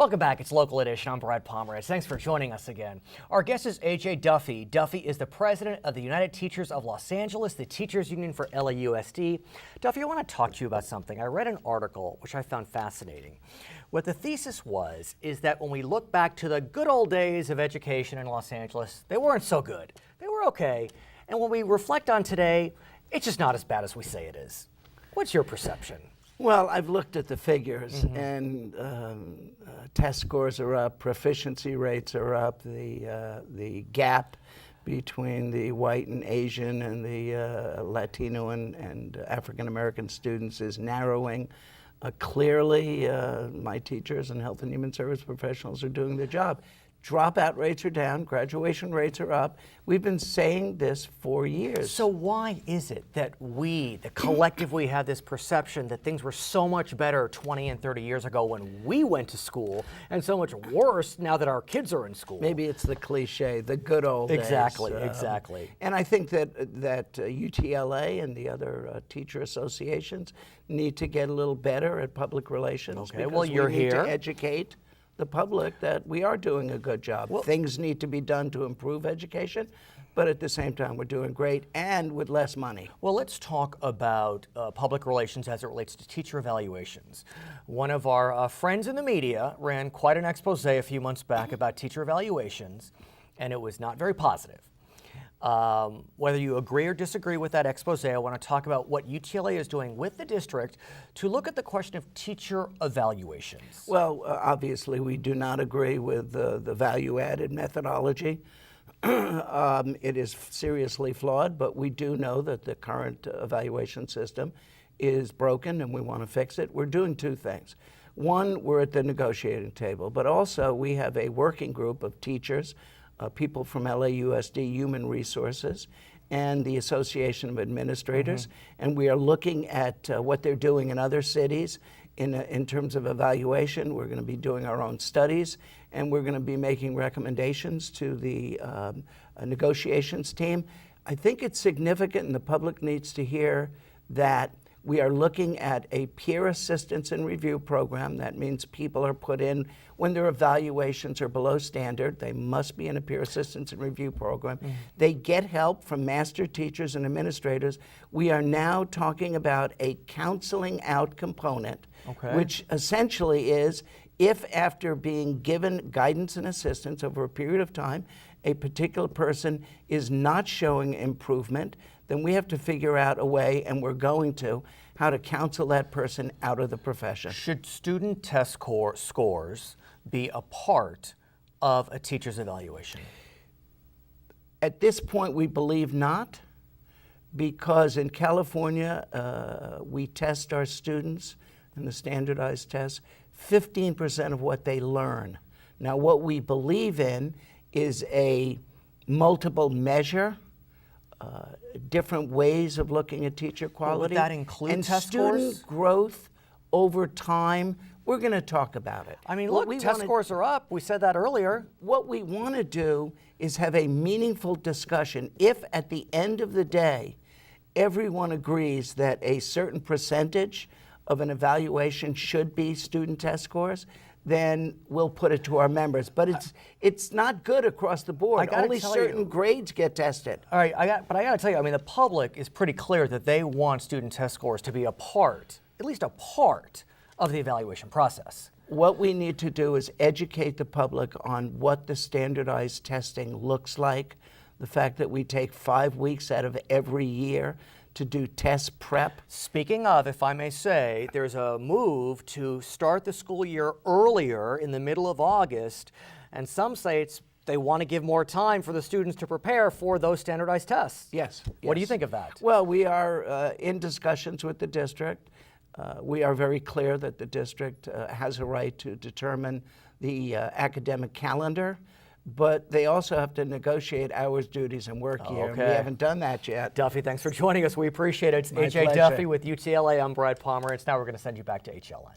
Welcome back. It's Local Edition. I'm Brad Pomerantz. Thanks for joining us again. Our guest is A.J. Duffy. Duffy is the president of the United Teachers of Los Angeles, the teachers union for LAUSD. Duffy, I want to talk to you about something. I read an article which I found fascinating. What the thesis was is that when we look back to the good old days of education in Los Angeles, they weren't so good. They were okay. And when we reflect on today, it's just not as bad as we say it is. What's your perception? Well, I've looked at the figures, and test scores are up, proficiency rates are up, the gap between the white and Asian and the Latino and African American students is narrowing. Clearly, my teachers and health and human service professionals are doing their job. Dropout rates are down, graduation rates are up. We've been saying this for years. So why is it that we, the collective, we have this perception that things were so much better 20 and 30 years ago when we went to school and so much worse now that our kids are in school? Maybe it's the cliche, the good old days. Exactly. And I think that UTLA and the other teacher associations need to get a little better at public relations. Okay, well, you're we need here to educate the public that we are doing a good job. Well, things need to be done to improve education, but at the same time we're doing great and with less money. Well, let's talk about public relations as it relates to teacher evaluations. One of our friends in the media ran quite an expose a few months back about teacher evaluations, and it was not very positive. Whether you agree or disagree with that expose, I want to talk about what UTLA is doing with the district to look at the question of teacher evaluations. Well, obviously we do not agree with the value-added methodology. It is seriously flawed, but we do know that the current evaluation system is broken and we want to fix it. We're doing two things. One, we're at the negotiating table, but also we have a working group of teachers, people from LAUSD Human Resources and the Association of Administrators, and we are looking at what they're doing in other cities in terms of evaluation. We're going to be doing our own studies, and we're going to be making recommendations to the negotiations team. I think it's significant, and the public needs to hear that we are looking at a peer assistance and review program. That means people are put in when their evaluations are below standard. They must be in a peer assistance and review program. They get help from master teachers and administrators. We are now talking about a counseling out component, which essentially is if after being given guidance and assistance over a period of time, a particular person is not showing improvement, then we have to figure out a way, and we're going to, how to counsel that person out of the profession. Should student test scores be a part of a teacher's evaluation? At this point, we believe not, because in California, we test our students in the standardized tests, 15% of what they learn. Now, what we believe in is a multiple measure, different ways of looking at teacher quality. Would that include and test student scores? growth over time. We're going to talk about it. I mean, look, test scores are up. We said that earlier. What we want to do is have a meaningful discussion. If at the end of the day, everyone agrees that a certain percentage of an evaluation should be student test scores, then we'll put it to our members. But it's not good across the board. Only certain grades get tested. All right, but I got to tell you, I mean, the public is pretty clear that they want student test scores to be a part, at least a part, of the evaluation process. What we need to do is educate the public on what the standardized testing looks like, the fact that we take 5 weeks out of every year to do test prep. Speaking of, if I may say, there's a move to start the school year earlier in the middle of August, and some say they want to give more time for the students to prepare for those standardized tests. Yes. What do you think of that? Well, we are in discussions with the district. We are very clear that the district has a right to determine the academic calendar, but they also have to negotiate hours, duties, and work year. And we haven't done that yet. Duffy, thanks for joining us. We appreciate it. It's My A.J. pleasure. Duffy with UTLA. I'm Brad Pomerantz. Now we're going to send you back to HLN.